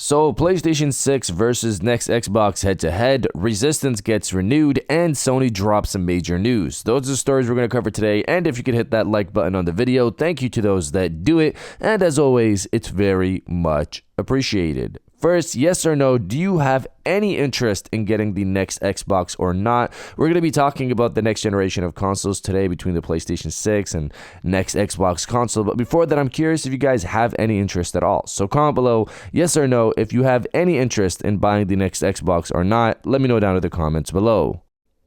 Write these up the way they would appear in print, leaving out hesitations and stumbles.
So, PlayStation 6 versus next Xbox head-to-head, Resistance gets renewed, and Sony drops some major news. Those are the stories we're going to cover today, and if you could hit that like button on the video, thank you to those that do it, and as always, it's very much appreciated. First, yes or no, do you have any interest in getting the next Xbox or not? We're going to be talking about the next generation of consoles today between the PlayStation 6 and next Xbox console. But before that, I'm curious if you guys have any interest at all. So comment below, yes or no, if you have any interest in buying the next Xbox or not. Let me know down in the comments below.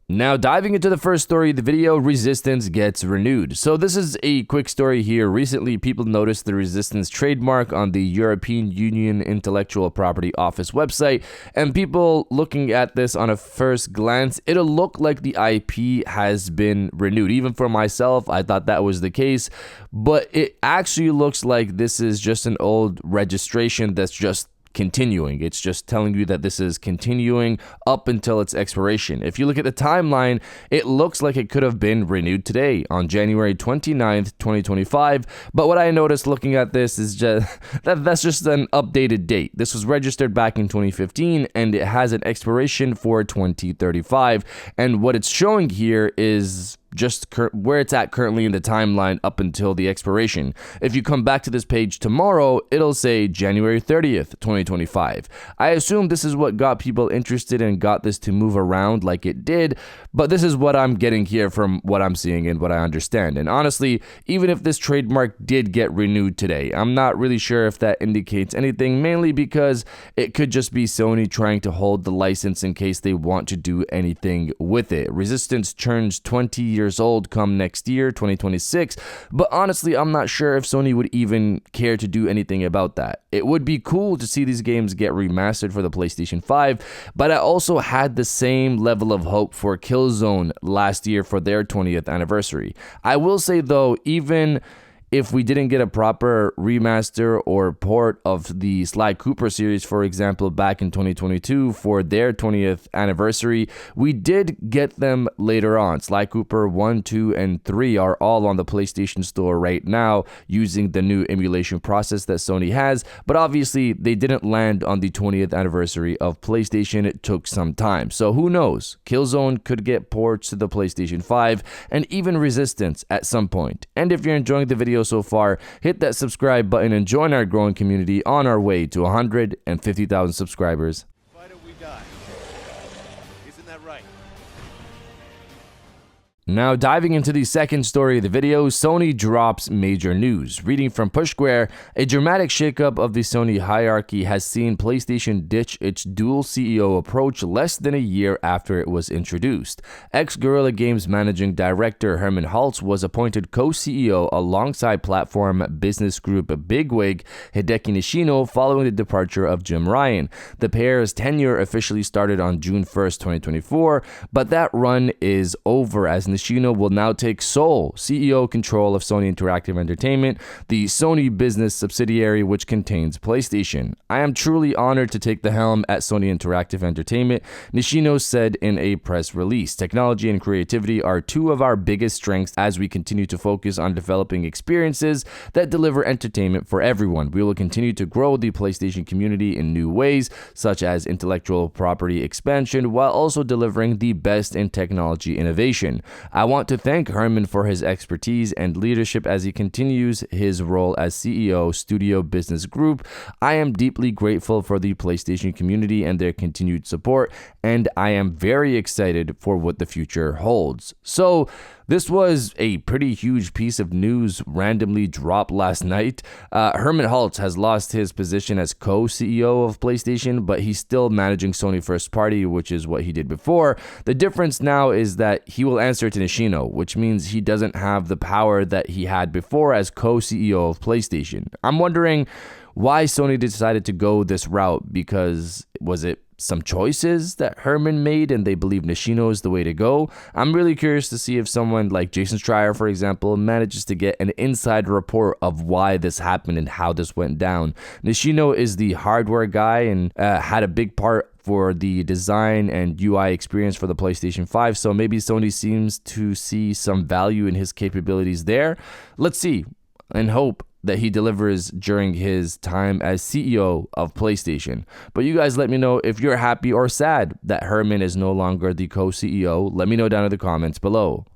Now, diving into the first story of the video, Resistance gets renewed. So this is a quick story here. Recently, people noticed the Resistance trademark on the European Union Intellectual Property Office website, and people looking at this on a first glance, it'll look like the IP has been renewed. Even for myself, I thought that was the case, but it actually looks like this is just an old registration that's just continuing. It's just telling you that this is continuing up until its expiration. If you look at the timeline, it looks like it could have been renewed today on January 29th, 2025. But what I noticed looking at this is just that's just an updated date. This was registered back in 2015 and it has an expiration for 2035. And what it's showing here is just where it's at currently in the timeline up until the expiration. If you come back to this page tomorrow, it'll say January 30th, 2025. I assume this is what got people interested and got this to move around like it did, but this is what I'm getting here from what I'm seeing and what I understand. And honestly, even if this trademark did get renewed today, I'm not really sure if that indicates anything, mainly because it could just be Sony trying to hold the license in case they want to do anything with it. Resistance turns 20 years old come next year, 2026, but honestly, I'm not sure if Sony would even care to do anything about that. It would be cool to see these games get remastered for the PlayStation 5, but I also had the same level of hope for Killzone last year for their 20th anniversary. I will say though, even if we didn't get a proper remaster or port of the Sly Cooper series, for example, back in 2022 for their 20th anniversary, we did get them later on. Sly Cooper 1, 2, and 3 are all on the PlayStation Store right now using the new emulation process that Sony has, but obviously they didn't land on the 20th anniversary of PlayStation. It took some time. So who knows? Killzone could get ports to the PlayStation 5 and even Resistance at some point. And if you're enjoying the video so far, hit that subscribe button and join our growing community on our way to 150,000 subscribers. Fight or we die. Isn't that right? Now, diving into the second story of the video, Sony drops major news. Reading from Push Square, a dramatic shakeup of the Sony hierarchy has seen PlayStation ditch its dual CEO approach less than a year after it was introduced. Ex-Guerrilla Games managing director Hermen Hulst was appointed co-CEO alongside platform business group bigwig Hideki Nishino following the departure of Jim Ryan. The pair's tenure officially started on June 1st, 2024, but that run is over as Nishino will now take sole CEO control of Sony Interactive Entertainment, the Sony business subsidiary which contains PlayStation. I am truly honored to take the helm at Sony Interactive Entertainment, Nishino said in a press release. Technology and creativity are two of our biggest strengths as we continue to focus on developing experiences that deliver entertainment for everyone. We will continue to grow the PlayStation community in new ways, such as intellectual property expansion, while also delivering the best in technology innovation. I want to thank Herman for his expertise and leadership as he continues his role as CEO, Studio Business Group. I am deeply grateful for the PlayStation community and their continued support, and I am very excited for what the future holds. So, this was a pretty huge piece of news randomly dropped last night. Hermen Hulst has lost his position as co-CEO of PlayStation, but he's still managing Sony First Party, which is what he did before. The difference now is that he will answer to Nishino, which means he doesn't have the power that he had before as co-CEO of PlayStation. I'm wondering why Sony decided to go this route, because was it some choices that Herman made and they believe Nishino is the way to go? I'm really curious to see if someone like Jason Schreier, for example, manages to get an inside report of why this happened and how this went down. Nishino is the hardware guy and had a big part for the design and UI experience for the PlayStation 5, so maybe Sony seems to see some value in his capabilities there. Let's see and hope that he delivers during his time as CEO of PlayStation. But you guys let me know if you're happy or sad that Herman is no longer the co-CEO. Let me know down in the comments below.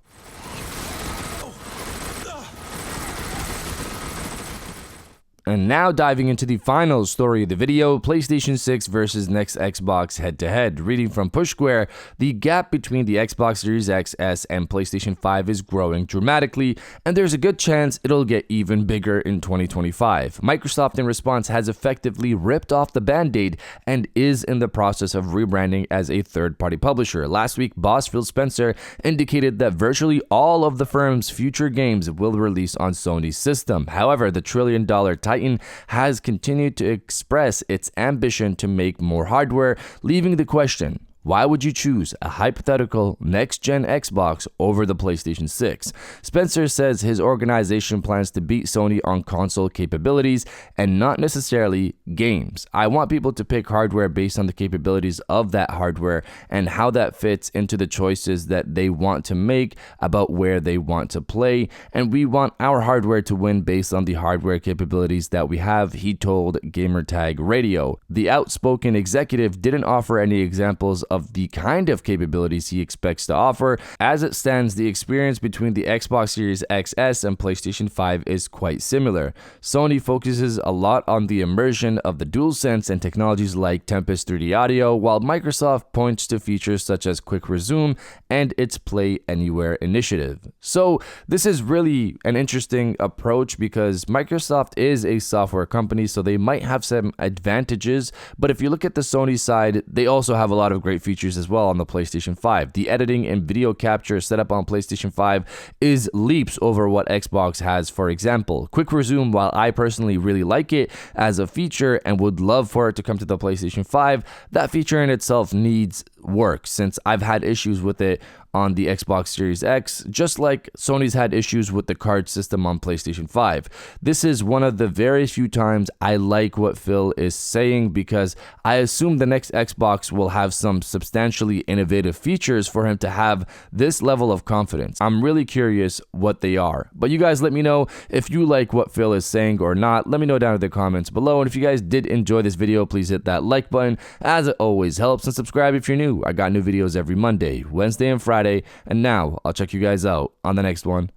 And now diving into the final story of the video, PlayStation 6 versus next Xbox head-to-head. Reading from Push Square, the gap between the Xbox Series X, S, and PlayStation 5 is growing dramatically, and there's a good chance it'll get even bigger in 2025. Microsoft, in response, has effectively ripped off the Band-Aid and is in the process of rebranding as a third-party publisher. Last week, boss Phil Spencer indicated that virtually all of the firm's future games will release on Sony's system. However, the trillion-dollar Titan has continued to express its ambition to make more hardware, leaving the question: why would you choose a hypothetical next-gen Xbox over the PlayStation 6? Spencer says his organization plans to beat Sony on console capabilities and not necessarily games. I want people to pick hardware based on the capabilities of that hardware and how that fits into the choices that they want to make about where they want to play, and we want our hardware to win based on the hardware capabilities that we have, he told Gamertag Radio. The outspoken executive didn't offer any examples of the kind of capabilities he expects to offer. As it stands, the experience between the Xbox Series XS and PlayStation 5 is quite similar. Sony focuses a lot on the immersion of the DualSense and technologies like Tempest 3D audio, while Microsoft points to features such as Quick Resume and its Play Anywhere initiative. So this is really an interesting approach because Microsoft is a software company, so they might have some advantages, but if you look at the Sony side, they also have a lot of great features as well on the PlayStation 5. The editing and video capture set up on PlayStation 5 is leaps over what Xbox has. For example, Quick Resume, while I personally really like it as a feature and would love for it to come to the PlayStation 5, that feature in itself needs work since I've had issues with it on the Xbox Series X, just like Sony's had issues with the card system on PlayStation 5. This is one of the very few times I like what Phil is saying because I assume the next Xbox will have some substantially innovative features for him to have this level of confidence. I'm really curious what they are. But you guys let me know if you like what Phil is saying or not. Let me know down in the comments below. And if you guys did enjoy this video, please hit that like button as it always helps, and subscribe if you're new. I got new videos every Monday, Wednesday, and Friday. And now I'll check you guys out on the next one.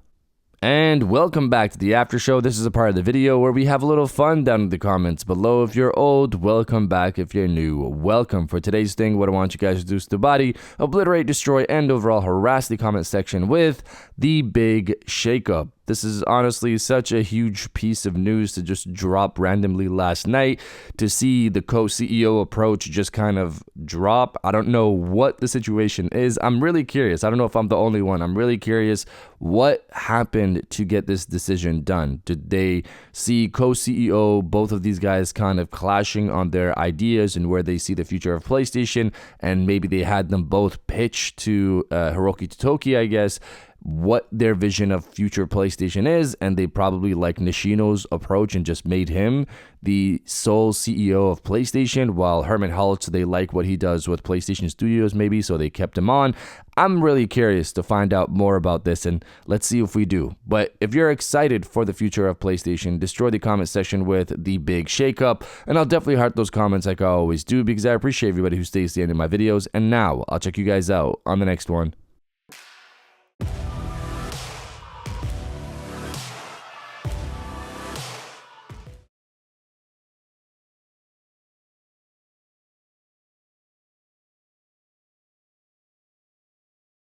And welcome back to the after show. This is a part of the video where we have a little fun down in the comments below. If you're old, welcome back. If you're new, welcome. For today's thing, what I want you guys to do is to body, obliterate, destroy, and overall harass the comment section with the big shakeup. This is honestly such a huge piece of news to just drop randomly last night, to see the co-CEO approach just kind of drop. I don't know what the situation is. I'm really curious. I don't know if I'm the only one. I'm really curious what happened to get this decision done. Did they see co-CEO, both of these guys kind of clashing on their ideas and where they see the future of PlayStation, and maybe they had them both pitch to Hiroki Totoki, I guess, what their vision of future PlayStation is, and they probably like Nishino's approach and just made him the sole CEO of PlayStation, while Herman Hulst, they like what he does with PlayStation Studios maybe, so they kept him on. I'm really curious to find out more about this, and let's see if we do. But if you're excited for the future of PlayStation, destroy the comment section with the big shakeup, and I'll definitely heart those comments like I always do because I appreciate everybody who stays to the end of my videos. And now I'll check you guys out on the next one.